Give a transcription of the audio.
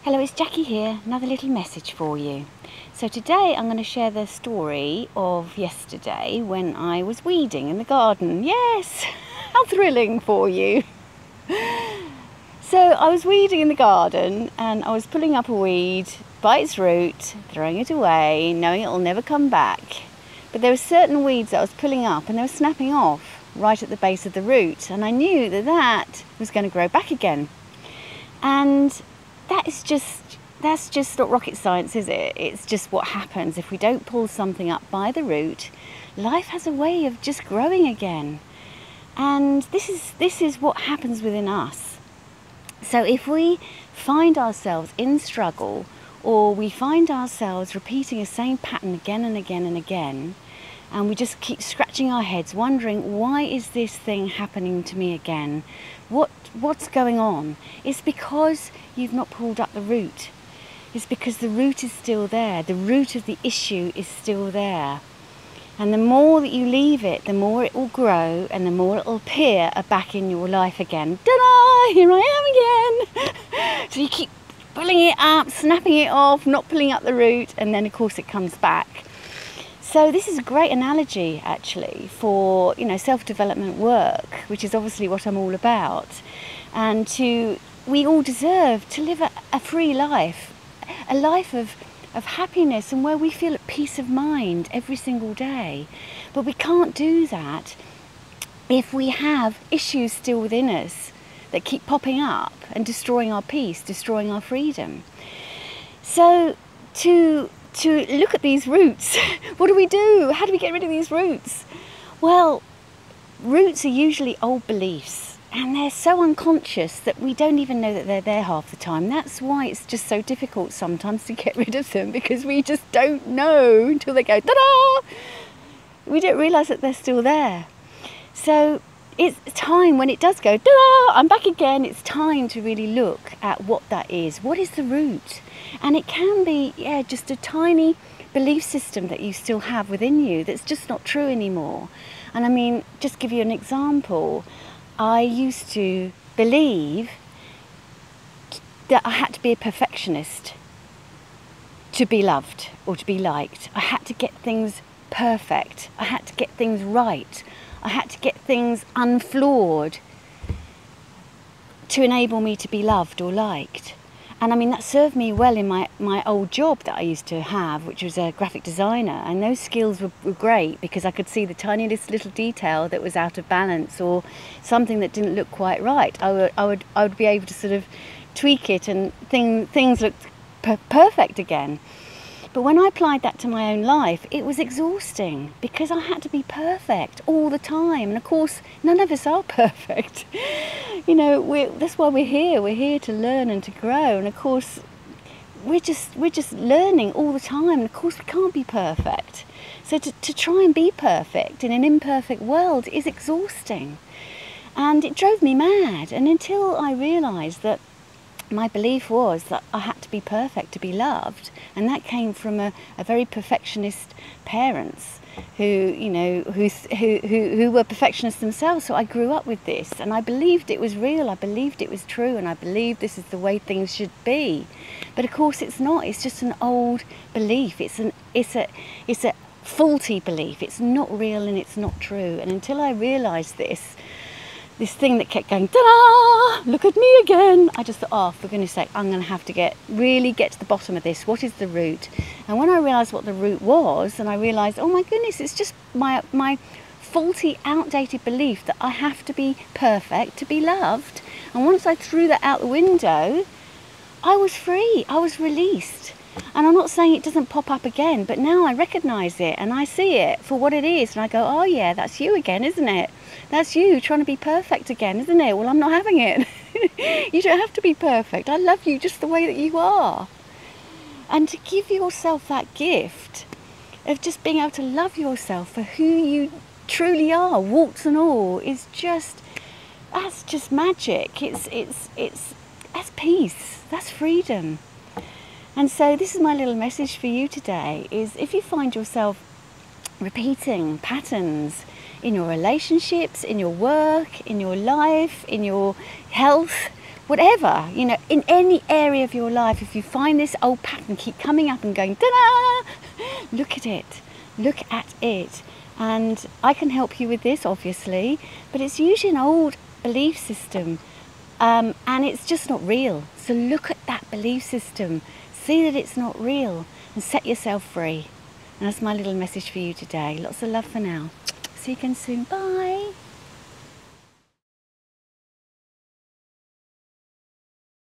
Hello, it's Jackie here, another little message for you. So today I'm going to share the story of yesterday when I was weeding in the garden. Yes, how thrilling for you. So I was weeding in the garden and I was pulling up a weed by its root, throwing it away, knowing it'll never come back. But there were certain weeds that I was pulling up and they were snapping off right at the base of the root, and I knew that that was going to grow back again. And that's just not rocket science, is it? It's just what happens if we don't pull something up by the root. Life has a way of just growing again. And this is what happens within us. So if we find ourselves in struggle, or we find ourselves repeating the same pattern again and again and again, and we just keep scratching our heads wondering, why is this thing happening to me again? What's going on? It's because you've not pulled up the root. It's because the root is still there. The root of the issue is still there. And the more that you leave it, the more it will grow and the more it will appear back in your life again. Ta-da! Here I am again! So you keep pulling it up, snapping it off, not pulling up the root, and then of course it comes back. So this is a great analogy actually for, self-development work, which is obviously what I'm all about. And we all deserve to live a free life, a life of happiness and where we feel at peace of mind every single day. But we can't do that if we have issues still within us that keep popping up and destroying our peace, destroying our freedom. So to look at these roots, what do we do? How do we get rid of these roots? Well, roots are usually old beliefs, and they're so unconscious that we don't even know that they're there half the time. That's why it's just so difficult sometimes to get rid of them, because we just don't know until they go ta-da! We don't realise that they're still there. So it's time when it does go ta-da! I'm back again. It's time to really look at what that is. What is the root? And it can be, just a tiny belief system that you still have within you that's just not true anymore. And I mean, just give you an example. I used to believe that I had to be a perfectionist to be loved or to be liked. I had to get things perfect. I had to get things right. I had to get things unflawed to enable me to be loved or liked. And I mean, that served me well in my old job that I used to have, which was a graphic designer. And those skills were great because I could see the tiniest little detail that was out of balance or something that didn't look quite right. I would be able to sort of tweak it and things looked perfect again. But when I applied that to my own life, it was exhausting because I had to be perfect all the time. And of course, none of us are perfect. That's why we're here. We're here to learn and to grow. And of course, we're just learning all the time. And of course, we can't be perfect. So to try and be perfect in an imperfect world is exhausting. And it drove me mad. And until I realised that my belief was that I had to be perfect to be loved, and that came from a very perfectionist parents who were perfectionists themselves. So I grew up with this, and I believed it was real, I believed it was true, and I believed this is the way things should be. But of course it's not. It's just an old belief. It's a faulty belief. It's not real and it's not true. And until I realised this thing that kept going, ta-da! Look at me again. I just thought, oh, for goodness sake, I'm going to have to really get to the bottom of this. What is the root? And when I realised what the root was, and I realised, oh my goodness, it's just my faulty, outdated belief that I have to be perfect to be loved. And once I threw that out the window, I was free. I was released. And I'm not saying it doesn't pop up again, but now I recognise it and I see it for what it is. And I go, oh yeah, that's you again, isn't it? That's you trying to be perfect again, isn't it? Well, I'm not having it. You don't have to be perfect. I love you just the way that you are. And to give yourself that gift of just being able to love yourself for who you truly are, warts and all, that's just magic. That's peace. That's freedom. And so this is my little message for you today, is if you find yourself repeating patterns in your relationships, in your work, in your life, in your health, whatever, you know, in any area of your life, if you find this old pattern keep coming up and going, ta-da, look at it, and I can help you with this, obviously, but it's usually an old belief system, and it's just not real. So look at that belief system, see that it's not real, and set yourself free. And that's my little message for you today. Lots of love for now. See you again soon. Bye.